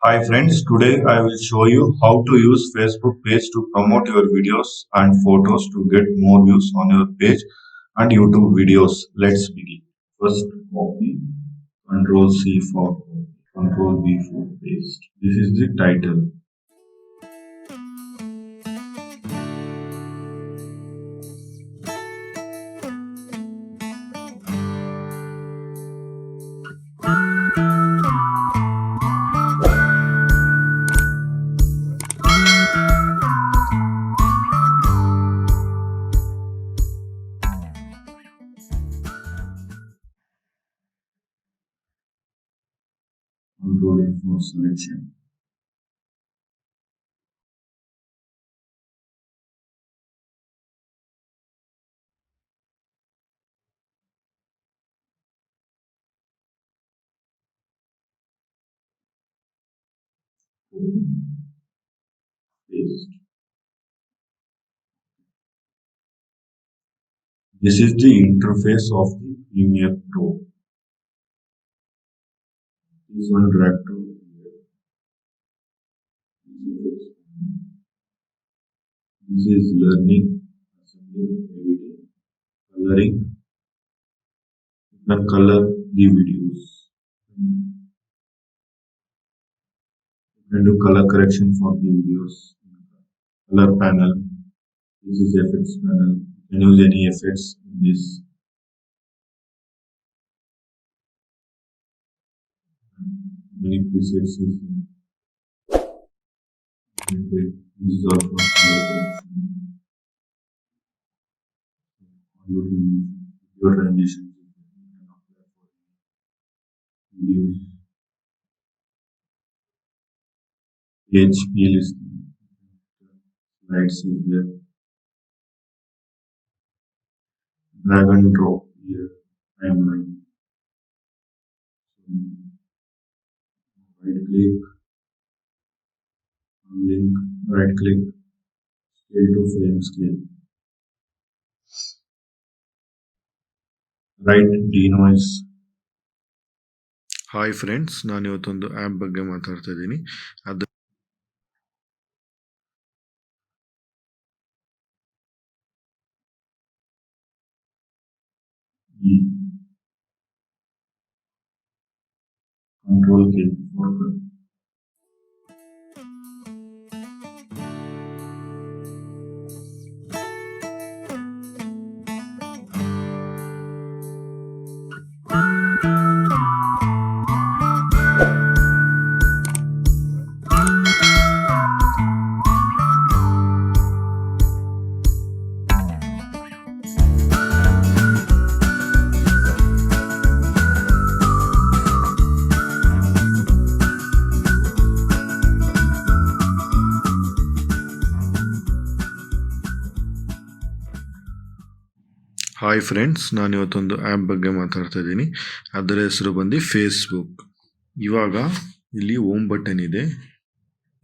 Hi friends, today I will show you how to use Facebook page to promote your videos and photos to get more views on your page and YouTube videos. Let's begin. First copy, Control C for copy, Control V for paste. This is the title. Control A for selection. Copy, paste. This is the interface of the Premiere Pro. This one drag to here. This is learning, assembly, editing, coloring. You can color the videos. You can do color correction for the videos. Color panel. This is effects panel. You can use any effects in this. Many presets is there. This is also color correction. Your transition. Videos. Page list. Slides is there. Drag and drop here. Timeline. Right click. Link. Right click. Scale to frame scale. Right denoise. Hi friends, ನಾನು ಇವತ್ತೊಂದು app ಬಗ್ಗೆ ಮಾತಾಡ್ತಾ ಇದ್ದೀನಿ. ಅದು Control K for hi friends, ನಾನು ಇವತ್ತೊಂದು app ಬಗ್ಗೆ ಮಾತಾಡ್ತಾ ಇದ್ದೀನಿ. ಅದರ ಹೆಸರು ಬಂದು ಫೇಸ್ಬುಕ್. ಇವಾಗ ಇಲ್ಲಿ ಹೋಮ್ ಬಟನ್ ಇದೆ.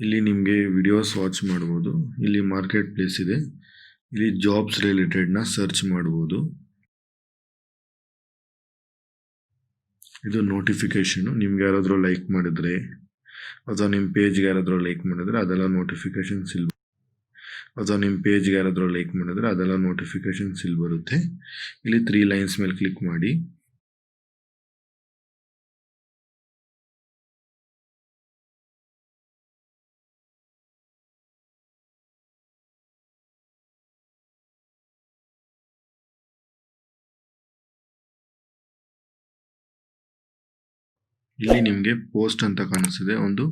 ಇಲ್ಲಿ ನಿಮಗೆ ವಿಡಿಯೋಸ್ ವಾಚ್ ಮಾಡ್ಬೋದು. ಇಲ್ಲಿ ಮಾರ್ಕೆಟ್ ಪ್ಲೇಸ್ ಇದೆ. ಇಲ್ಲಿ ಜಾಬ್ಸ್ ರಿಲೇಟೆಡ್ನ ಸರ್ಚ್ ಮಾಡ್ಬೋದು. ಇದು ನೋಟಿಫಿಕೇಶನು. ನಿಮ್ಗೆ ಯಾರಾದರೂ ಲೈಕ್ ಮಾಡಿದರೆ ಅಥವಾ ನಿಮ್ಮ ಪೇಜ್ಗೆ ಯಾರಾದರೂ ಲೈಕ್ ಮಾಡಿದರೆ ಅದೆಲ್ಲ ನೋಟಿಫಿಕೇಶನ್ಸ್ ಇಲ್ಲಿ ಬರುತ್ತೆ. ಇಲ್ಲಿ 3 ಲೈನ್ಸ್ ಮೇಲೆ ಕ್ಲಿಕ್ ಮಾಡಿ. ಇಲ್ಲಿ ನಿಮಗೆ ಪೋಸ್ಟ್ ಅಂತ ಕಾಣಿಸ್ತಿದೆ, ಒಂದು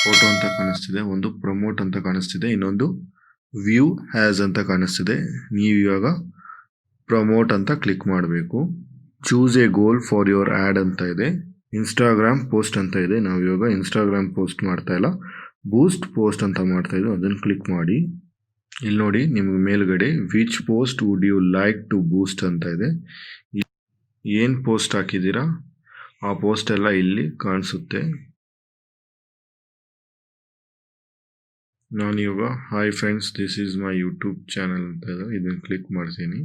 ಫೋಟೋ ಅಂತ ಕಾಣಿಸ್ತಿದೆ, ಒಂದು ಪ್ರಮೋಟ್ ಅಂತ ಕಾಣಿಸ್ತಿದೆ, ಇನ್ನೊಂದು ವ್ಯೂ ಹ್ಯಾಸ್ ಅಂತ ಕಾಣಿಸ್ತಿದೆ. ನೀವು ಇವಾಗ ಪ್ರಮೋಟ್ ಅಂತ ಕ್ಲಿಕ್ ಮಾಡಬೇಕು. Choose a goal for your ad ಅಂತ ಇದೆ. ಇನ್ಸ್ಟಾಗ್ರಾಮ್ ಪೋಸ್ಟ್ ಅಂತ ಇದೆ. ನಾವು ಇವಾಗ ಇನ್ಸ್ಟಾಗ್ರಾಮ್ ಪೋಸ್ಟ್ ಮಾಡ್ತಾ ಇಲ್ಲ, ಬೂಸ್ಟ್ ಪೋಸ್ಟ್ ಅಂತ ಮಾಡ್ತಾ ಇದ್ದೀವಿ. ಅದನ್ನು ಕ್ಲಿಕ್ ಮಾಡಿ. ಇಲ್ಲಿ ನೋಡಿ, ನಿಮ್ಗೆ ಮೇಲ್ಗಡೆ which post would you like to boost ಅಂತ ಇದೆ. ಏನು ಪೋಸ್ಟ್ ಹಾಕಿದ್ದೀರಾ ಆ ಪೋಸ್ಟ್ ಎಲ್ಲ ಇಲ್ಲಿ ಕಾಣಿಸುತ್ತೆ. ನಾನು ಇವಾಗ hi friends, this is my YouTube channel ಅಂತ ಇದೆ, ಇದನ್ನು ಕ್ಲಿಕ್ ಮಾಡ್ತೀನಿ.